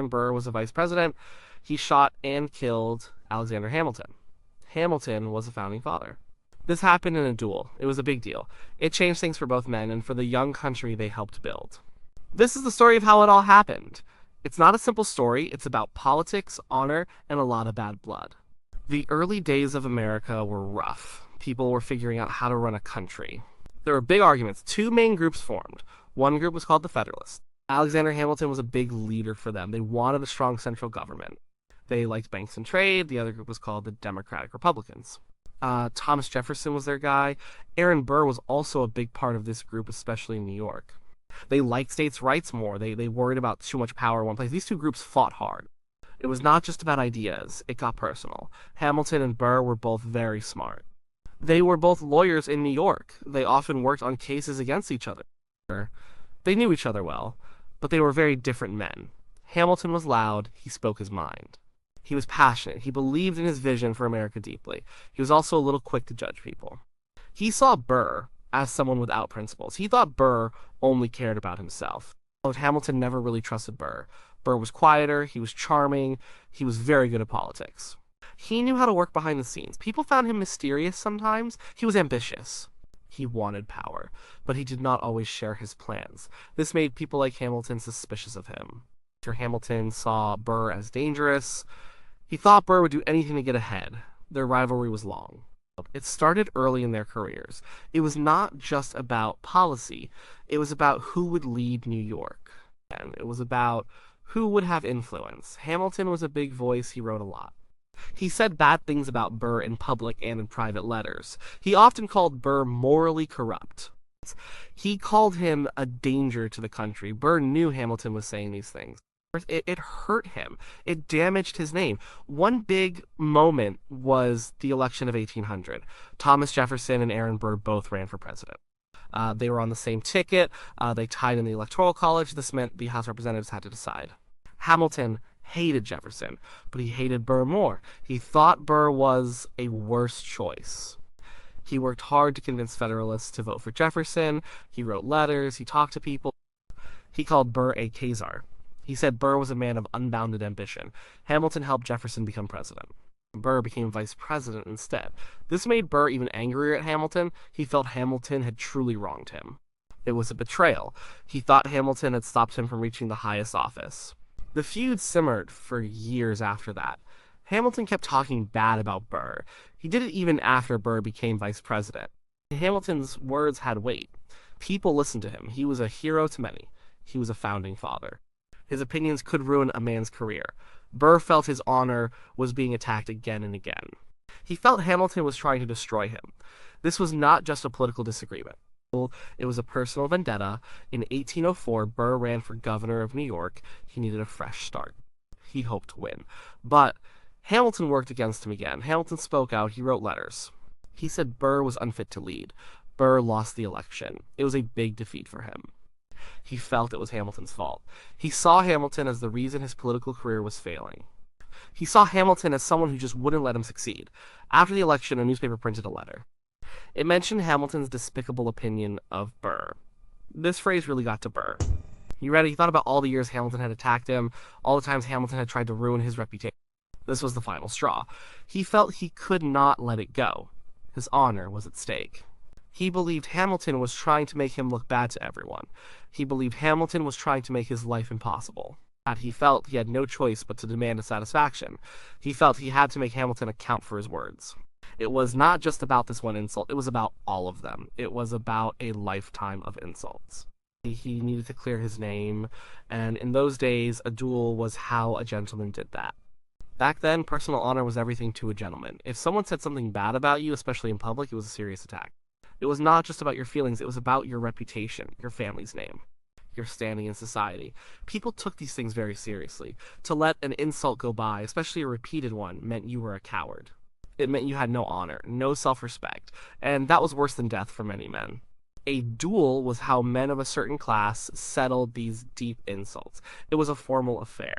Aaron Burr was a vice president, he shot and killed Alexander Hamilton. Hamilton was a founding father. This happened in a duel. It was a big deal. It changed things for both men and for the young country they helped build. This is the story of how it all happened. It's not a simple story. It's about politics, honor, and a lot of bad blood. The early days of America were rough. People were figuring out how to run a country. There were big arguments. Two main groups formed. One group was called the Federalists. Alexander Hamilton was a big leader for them. They wanted a strong central government. They liked banks and trade. The other group was called the Democratic-Republicans. Thomas Jefferson was their guy. Aaron Burr was also a big part of this group, especially in New York. They liked states' rights more. They worried about too much power in one place. These two groups fought hard. It was not just about ideas. It got personal. Hamilton and Burr were both very smart. They were both lawyers in New York. They often worked on cases against each other. They knew each other well, but they were very different men. Hamilton was loud. He spoke his mind. He was passionate. He believed in his vision for America deeply. He was also a little quick to judge people. He saw Burr as someone without principles. He thought Burr only cared about himself. But Hamilton never really trusted Burr. Burr was quieter, he was charming, he was very good at politics. He knew how to work behind the scenes. People found him mysterious sometimes. He was ambitious. He wanted power, but he did not always share his plans. This made people like Hamilton suspicious of him. Hamilton saw Burr as dangerous. He thought Burr would do anything to get ahead. Their rivalry was long. It started early in their careers. It was not just about policy. It was about who would lead New York. And it was about who would have influence. Hamilton was a big voice. He wrote a lot. He said bad things about Burr in public and in private letters. He often called Burr morally corrupt. He called him a danger to the country. Burr knew Hamilton was saying these things. It hurt him. It damaged his name. One big moment was the election of 1800. Thomas Jefferson and Aaron Burr both ran for president. They were on the same ticket. They tied in the Electoral College. This meant the House of Representatives had to decide. Hamilton hated Jefferson, but he hated Burr more. He thought Burr was a worse choice. He worked hard to convince Federalists to vote for Jefferson. He wrote letters. He talked to people. He called Burr a Khazar. He said Burr was a man of unbounded ambition. Hamilton helped Jefferson become president. Burr became vice president instead. This made Burr even angrier at Hamilton. He felt Hamilton had truly wronged him. It was a betrayal. He thought Hamilton had stopped him from reaching the highest office. The feud simmered for years after that. Hamilton kept talking bad about Burr. He did it even after Burr became vice president. Hamilton's words had weight. People listened to him. He was a hero to many. He was a founding father. His opinions could ruin a man's career. Burr felt his honor was being attacked again and again. He felt Hamilton was trying to destroy him. This was not just a political disagreement. It was a personal vendetta. In 1804, Burr ran for governor of New York. He needed a fresh start. He hoped to win. But Hamilton worked against him again. Hamilton spoke out. He wrote letters. He said Burr was unfit to lead. Burr lost the election. It was a big defeat for him. He felt it was Hamilton's fault. He saw Hamilton as the reason his political career was failing. He saw Hamilton as someone who just wouldn't let him succeed. After the election, a newspaper printed a letter. It mentioned Hamilton's despicable opinion of Burr. This phrase really got to Burr. He read it, he thought about all the years Hamilton had attacked him, all the times Hamilton had tried to ruin his reputation. This was the final straw. He felt he could not let it go. His honor was at stake. He believed Hamilton was trying to make him look bad to everyone. He believed Hamilton was trying to make his life impossible. He felt he had no choice but to demand a satisfaction. He felt he had to make Hamilton account for his words. It was not just about this one insult, it was about all of them. It was about a lifetime of insults. He needed to clear his name, and in those days, a duel was how a gentleman did that. Back then, personal honor was everything to a gentleman. If someone said something bad about you, especially in public, it was a serious attack. It was not just about your feelings, it was about your reputation, your family's name, your standing in society. People took these things very seriously. To let an insult go by, especially a repeated one, meant you were a coward. It meant you had no honor, no self-respect, and that was worse than death for many men. A duel was how men of a certain class settled these deep insults. It was a formal affair.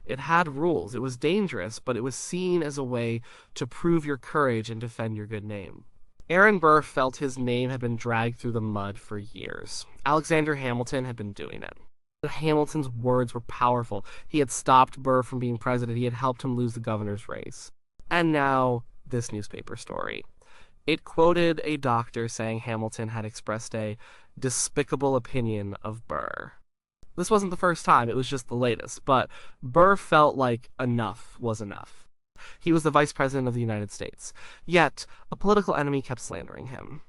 It had rules. It was dangerous, but it was seen as a way to prove your courage and defend your good name. Aaron Burr felt his name had been dragged through the mud for years. Alexander Hamilton had been doing it. Hamilton's words were powerful. He had stopped Burr from being president. He had helped him lose the governor's race. And now, this newspaper story. It quoted a doctor saying Hamilton had expressed a despicable opinion of Burr. This wasn't the first time, it was just the latest, but Burr felt like enough was enough. He was the vice president of the United States, yet a political enemy kept slandering him.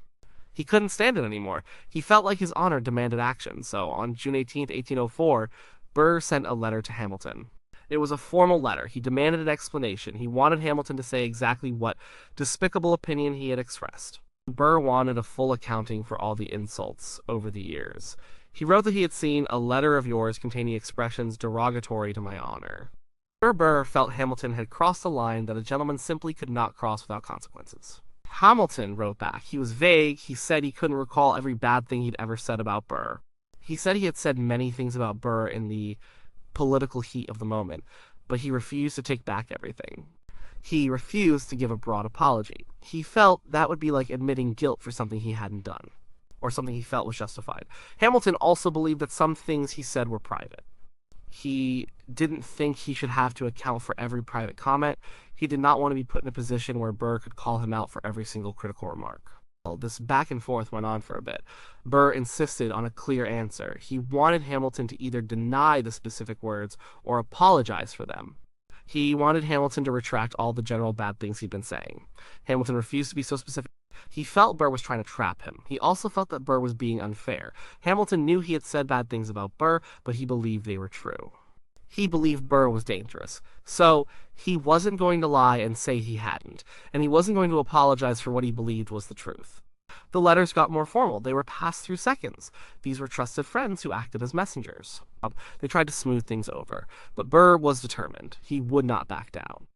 He couldn't stand it anymore. He felt like his honor demanded action, so on June 18, 1804, Burr sent a letter to Hamilton. It was a formal letter. He demanded an explanation. He wanted Hamilton to say exactly what despicable opinion he had expressed. Burr wanted a full accounting for all the insults over the years. He wrote that he had seen a letter of yours containing expressions derogatory to my honor. Burr felt Hamilton had crossed a line that a gentleman simply could not cross without consequences. Hamilton wrote back. He was vague. He said he couldn't recall every bad thing he'd ever said about Burr. He said he had said many things about Burr in the political heat of the moment, but he refused to take back everything. He refused to give a broad apology. He felt that would be like admitting guilt for something he hadn't done, or something he felt was justified. Hamilton also believed that some things he said were private. He didn't think he should have to account for every private comment. He did not want to be put in a position where Burr could call him out for every single critical remark. This back and forth went on for a bit. Burr insisted on a clear answer. He wanted Hamilton to either deny the specific words or apologize for them. He wanted Hamilton to retract all the general bad things he'd been saying. Hamilton refused to be so specific. He felt Burr was trying to trap him. He also felt that Burr was being unfair. Hamilton knew he had said bad things about Burr, but he believed they were true. He believed Burr was dangerous. So he wasn't going to lie and say he hadn't, and he wasn't going to apologize for what he believed was the truth. The letters got more formal. They were passed through seconds. These were trusted friends who acted as messengers. They tried to smooth things over, but Burr was determined. He would not back down.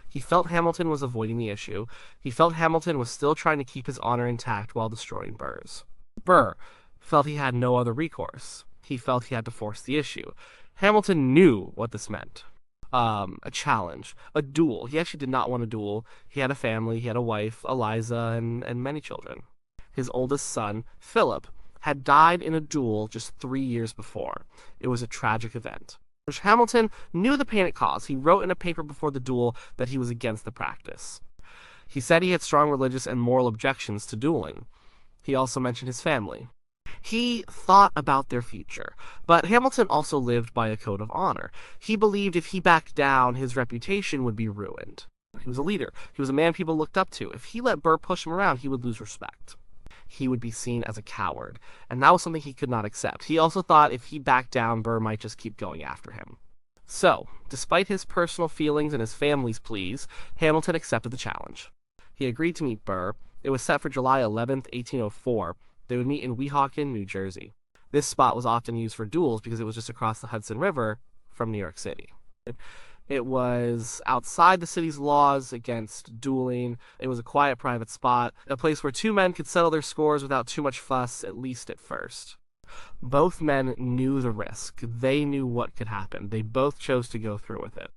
He felt Hamilton was avoiding the issue. He felt Hamilton was still trying to keep his honor intact while destroying Burr's. Burr felt he had no other recourse. He felt he had to force the issue. Hamilton knew what this meant. A challenge, a duel. He actually did not want a duel. He had a family, he had a wife, Eliza, and many children. His oldest son, Philip, had died in a duel just 3 years before. It was a tragic event. Hamilton knew the pain it caused. He wrote in a paper before the duel that he was against the practice. He said he had strong religious and moral objections to dueling. He also mentioned his family. He thought about their future, but Hamilton also lived by a code of honor. He believed if he backed down, his reputation would be ruined. He was a leader. He was a man people looked up to. If he let Burr push him around, he would lose respect. He would be seen as a coward, and that was something he could not accept. He also thought if he backed down, Burr might just keep going after him. So, despite his personal feelings and his family's pleas, Hamilton accepted the challenge. He agreed to meet Burr. It was set for July 11th, 1804. They would meet in Weehawken, New Jersey. This spot was often used for duels because it was just across the Hudson River from New York City. It was outside the city's laws against dueling. It was a quiet, private spot, a place where two men could settle their scores without too much fuss, at least at first. Both men knew the risk. They knew what could happen. They both chose to go through with it.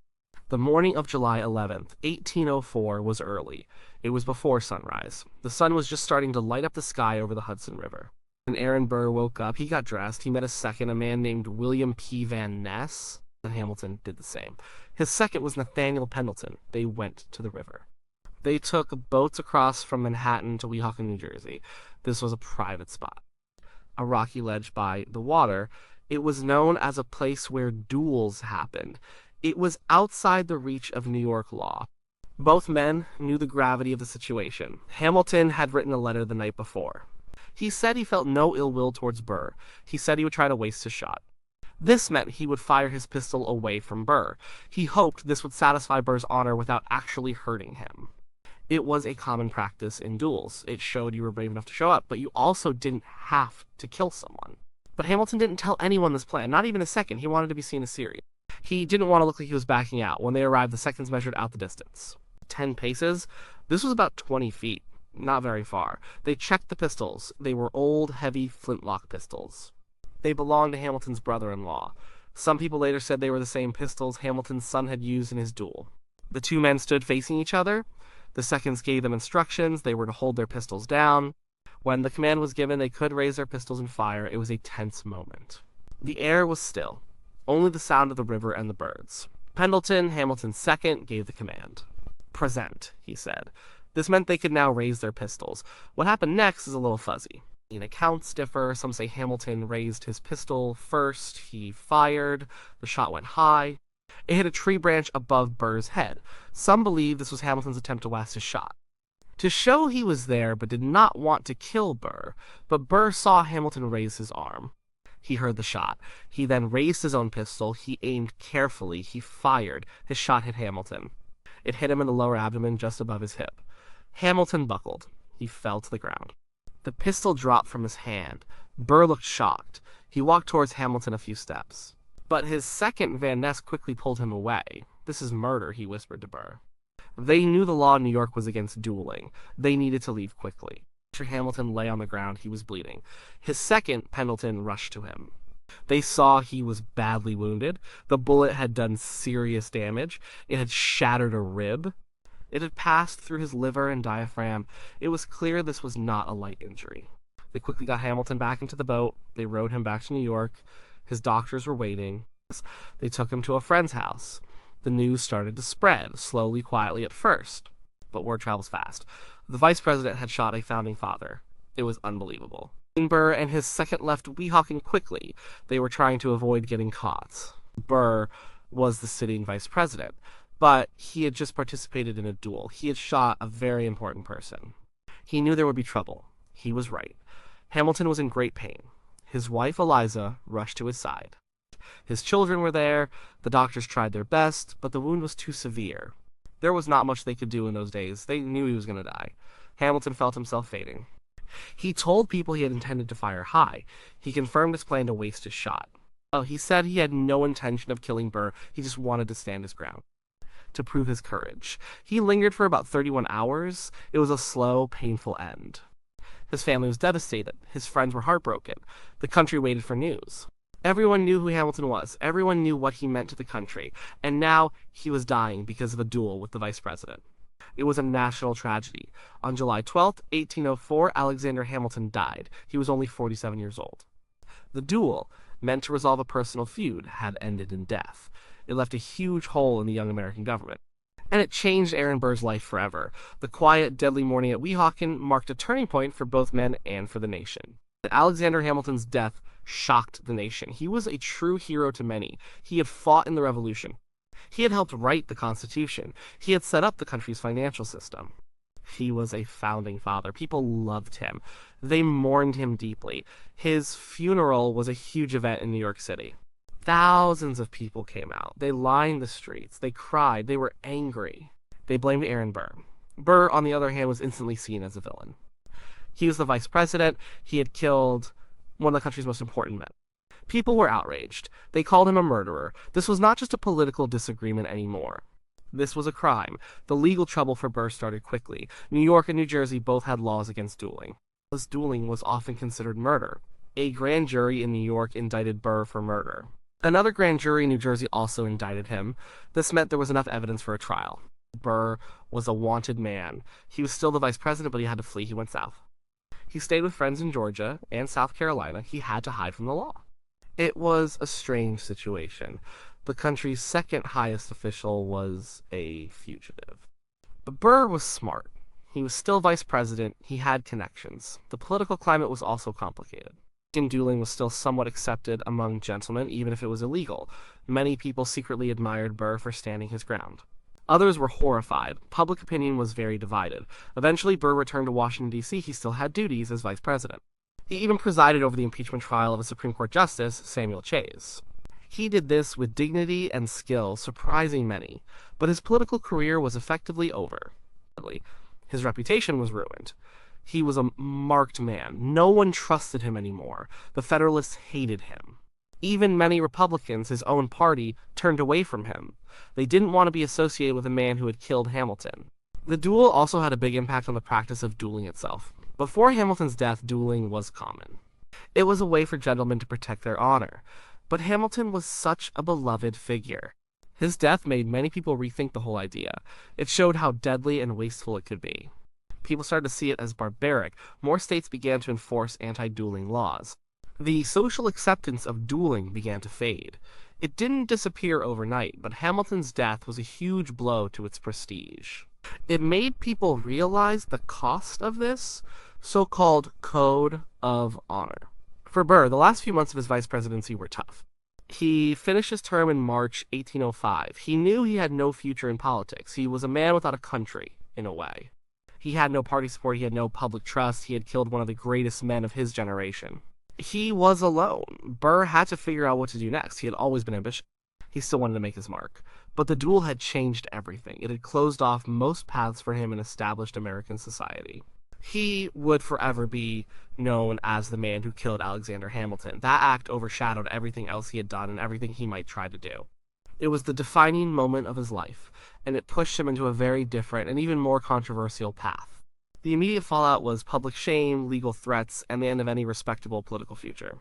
The morning of July 11th, 1804, was early. It was before sunrise. The sun was just starting to light up the sky over the Hudson River. When Aaron Burr woke up, he got dressed. He met a man named William P. Van Ness, and Hamilton did the same. His second was Nathaniel Pendleton. They went to the river. They took boats across from Manhattan to Weehawken, New Jersey. This was a private spot, a rocky ledge by the water. It was known as a place where duels happened. It was outside the reach of New York law. Both men knew the gravity of the situation. Hamilton had written a letter the night before. He said he felt no ill will towards Burr. He said he would try to waste his shot. This meant he would fire his pistol away from Burr. He hoped this would satisfy Burr's honor without actually hurting him. It was a common practice in duels. It showed you were brave enough to show up, but you also didn't have to kill someone. But Hamilton didn't tell anyone this plan, not even a second. He wanted to be seen as serious. He didn't want to look like he was backing out. When they arrived, the seconds measured out the distance. 10 paces. This was about 20 feet. Not very far. They checked the pistols. They were old, heavy flintlock pistols. They belonged to Hamilton's brother-in-law. Some people later said they were the same pistols Hamilton's son had used in his duel. The two men stood facing each other. The seconds gave them instructions. They were to hold their pistols down. When the command was given, they could raise their pistols and fire. It was a tense moment. The air was still, only the sound of the river and the birds. Pendleton, Hamilton's second, gave the command. "Present," he said. This meant they could now raise their pistols. What happened next is a little fuzzy. Accounts differ. Some say Hamilton raised his pistol first. He fired. The shot went high. It hit a tree branch above Burr's head. Some believe this was Hamilton's attempt to last his shot, to show he was there but did not want to kill Burr. But Burr saw Hamilton raise his arm. He heard the shot. He then raised his own pistol. He aimed carefully. He fired. His shot hit Hamilton. It hit him in the lower abdomen just above his hip. Hamilton buckled. He fell to the ground. The pistol dropped from his hand. Burr looked shocked. He walked towards Hamilton a few steps. But his second, Van Ness, quickly pulled him away. "This is murder," he whispered to Burr. They knew the law in New York was against dueling. They needed to leave quickly. After Hamilton lay on the ground, he was bleeding. His second, Pendleton, rushed to him. They saw he was badly wounded. The bullet had done serious damage. It had shattered a rib. It had passed through his liver and diaphragm. It was clear this was not a light injury. They quickly got Hamilton back into the boat. They rowed him back to New York. His doctors were waiting. They took him to a friend's house. The news started to spread, slowly, quietly at first. But word travels fast. The vice president had shot a founding father. It was unbelievable. Burr and his second left Weehawken quickly. They were trying to avoid getting caught. Burr was the sitting vice president, but he had just participated in a duel. He had shot a very important person. He knew there would be trouble. He was right. Hamilton was in great pain. His wife, Eliza, rushed to his side. His children were there. The doctors tried their best, but the wound was too severe. There was not much they could do in those days. They knew he was going to die. Hamilton felt himself fading. He told people he had intended to fire high. He confirmed his plan to waste his shot. He said he had no intention of killing Burr. He just wanted to stand his ground, to prove his courage. He lingered for about 31 hours. It was a slow, painful end. His family was devastated. His friends were heartbroken. The country waited for news. Everyone knew who Hamilton was. Everyone knew what he meant to the country. And now he was dying because of a duel with the vice president. It was a national tragedy. On July 12, 1804, Alexander Hamilton died. He was only 47 years old. The duel, meant to resolve a personal feud, had ended in death. It left a huge hole in the young American government. And it changed Aaron Burr's life forever. The quiet, deadly morning at Weehawken marked a turning point for both men and for the nation. Alexander Hamilton's death shocked the nation. He was a true hero to many. He had fought in the Revolution. He had helped write the Constitution. He had set up the country's financial system. He was a founding father. People loved him. They mourned him deeply. His funeral was a huge event in New York City. Thousands of people came out. They lined the streets. They cried. They were angry. They blamed Aaron Burr. Burr, on the other hand, was instantly seen as a villain. He was the vice president. He had killed one of the country's most important men. People were outraged. They called him a murderer. This was not just a political disagreement anymore. This was a crime. The legal trouble for Burr started quickly. New York and New Jersey both had laws against dueling. This dueling was often considered murder. A grand jury in New York indicted Burr for murder. Another grand jury in New Jersey also indicted him. This meant there was enough evidence for a trial. Burr was a wanted man. He was still the vice president, but he had to flee. He went south. He stayed with friends in Georgia and South Carolina. He had to hide from the law. It was a strange situation. The country's second highest official was a fugitive. But Burr was smart. He was still vice president. He had connections. The political climate was also complicated. Dueling was still somewhat accepted among gentlemen, even if it was illegal. Many people secretly admired Burr for standing his ground. Others were horrified. Public opinion was very divided. Eventually, Burr returned to Washington, D.C. He still had duties as vice president. He even presided over the impeachment trial of a Supreme Court Justice, Samuel Chase. He did this with dignity and skill, surprising many. But his political career was effectively over. His reputation was ruined. He was a marked man. No one trusted him anymore. The Federalists hated him. Even many Republicans, his own party, turned away from him. They didn't want to be associated with a man who had killed Hamilton. The duel also had a big impact on the practice of dueling itself. Before Hamilton's death, dueling was common. It was a way for gentlemen to protect their honor. But Hamilton was such a beloved figure. His death made many people rethink the whole idea. It showed how deadly and wasteful it could be. People started to see it as barbaric. More states began to enforce anti-dueling laws. The social acceptance of dueling began to fade. It didn't disappear overnight, but Hamilton's death was a huge blow to its prestige. It made people realize the cost of this so-called code of honor. For Burr, the last few months of his vice presidency were tough. He finished his term in March 1805. He knew he had no future in politics. He was a man without a country, in a way. He had no party support, he had no public trust, he had killed one of the greatest men of his generation. He was alone. Burr had to figure out what to do next. He had always been ambitious. He still wanted to make his mark. But the duel had changed everything. It had closed off most paths for him in established American society. He would forever be known as the man who killed Alexander Hamilton. That act overshadowed everything else he had done and everything he might try to do. It was the defining moment of his life, and it pushed him into a very different and even more controversial path. The immediate fallout was public shame, legal threats, and the end of any respectable political future.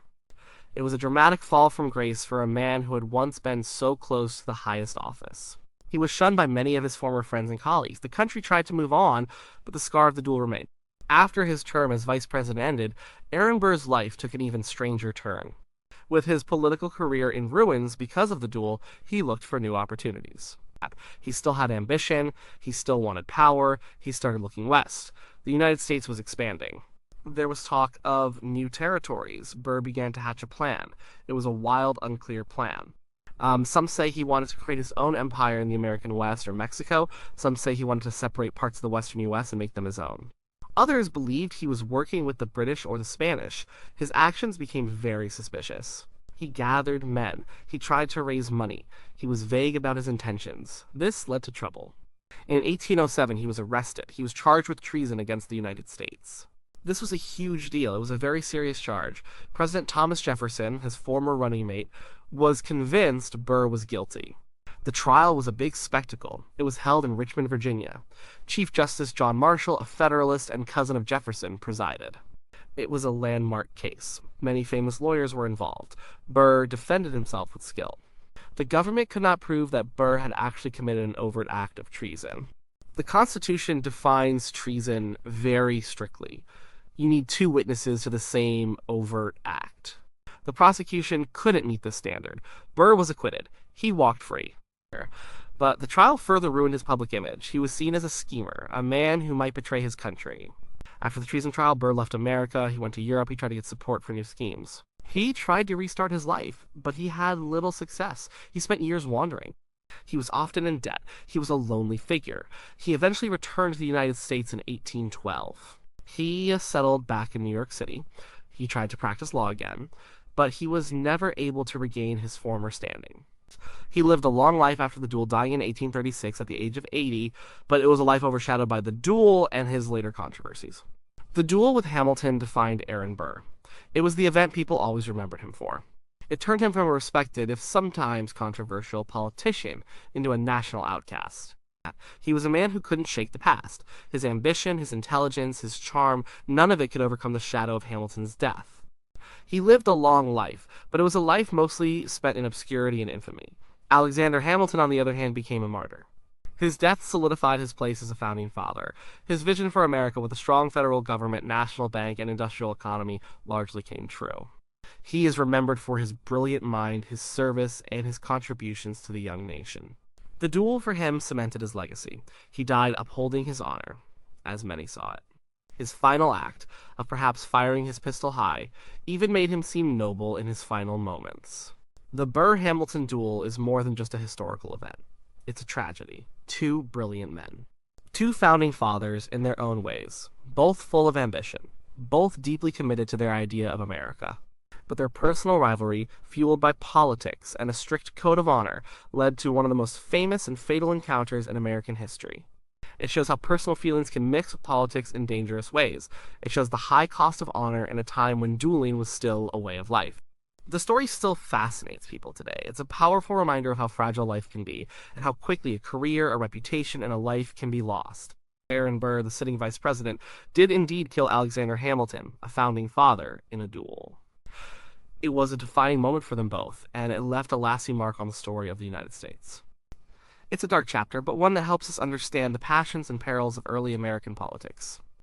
It was a dramatic fall from grace for a man who had once been so close to the highest office. He was shunned by many of his former friends and colleagues. The country tried to move on, but the scar of the duel remained. After his term as vice president ended, Aaron Burr's life took an even stranger turn. With his political career in ruins because of the duel, he looked for new opportunities. He still had ambition, he still wanted power, he started looking west. The United States was expanding. There was talk of new territories. Burr began to hatch a plan. It was a wild, unclear plan. Some say he wanted to create his own empire in the American West or Mexico. Some say he wanted to separate parts of the western U.S. and make them his own. Others believed he was working with the British or the Spanish. His actions became very suspicious. He gathered men. He tried to raise money. He was vague about his intentions. This led to trouble. In 1807, he was arrested. He was charged with treason against the United States. This was a huge deal. It was a very serious charge. President Thomas Jefferson, his former running mate, was convinced Burr was guilty. The trial was a big spectacle. It was held in Richmond, Virginia. Chief Justice John Marshall, a Federalist and cousin of Jefferson, presided. It was a landmark case. Many famous lawyers were involved. Burr defended himself with skill. The government could not prove that Burr had actually committed an overt act of treason. The Constitution defines treason very strictly. You need two witnesses to the same overt act. The prosecution couldn't meet this standard. Burr was acquitted. He walked free. But the trial further ruined his public image. He was seen as a schemer, a man who might betray his country. After the treason trial, Burr left America. He went to Europe. He tried to get support for new schemes. He tried to restart his life, but he had little success. He spent years wandering. He was often in debt. He was a lonely figure. He eventually returned to the United States in 1812. He settled back in New York City. He tried to practice law again, but he was never able to regain his former standing. He lived a long life after the duel, dying in 1836 at the age of 80, but it was a life overshadowed by the duel and his later controversies. The duel with Hamilton defined Aaron Burr. It was the event people always remembered him for. It turned him from a respected, if sometimes controversial, politician into a national outcast. He was a man who couldn't shake the past. His ambition, his intelligence, his charm, none of it could overcome the shadow of Hamilton's death. He lived a long life, but it was a life mostly spent in obscurity and infamy. Alexander Hamilton, on the other hand, became a martyr. His death solidified his place as a founding father. His vision for America with a strong federal government, national bank, and industrial economy largely came true. He is remembered for his brilliant mind, his service, and his contributions to the young nation. The duel for him cemented his legacy. He died upholding his honor, as many saw it. His final act, of perhaps firing his pistol high, even made him seem noble in his final moments. The Burr-Hamilton duel is more than just a historical event. It's a tragedy. Two brilliant men. Two founding fathers in their own ways, both full of ambition, both deeply committed to their idea of America. But their personal rivalry, fueled by politics and a strict code of honor, led to one of the most famous and fatal encounters in American history. It shows how personal feelings can mix with politics in dangerous ways. It shows the high cost of honor in a time when dueling was still a way of life. The story still fascinates people today. It's a powerful reminder of how fragile life can be, and how quickly a career, a reputation, and a life can be lost. Aaron Burr, the sitting vice president, did indeed kill Alexander Hamilton, a founding father, in a duel. It was a defining moment for them both, and it left a lasting mark on the story of the United States. It's a dark chapter, but one that helps us understand the passions and perils of early American politics.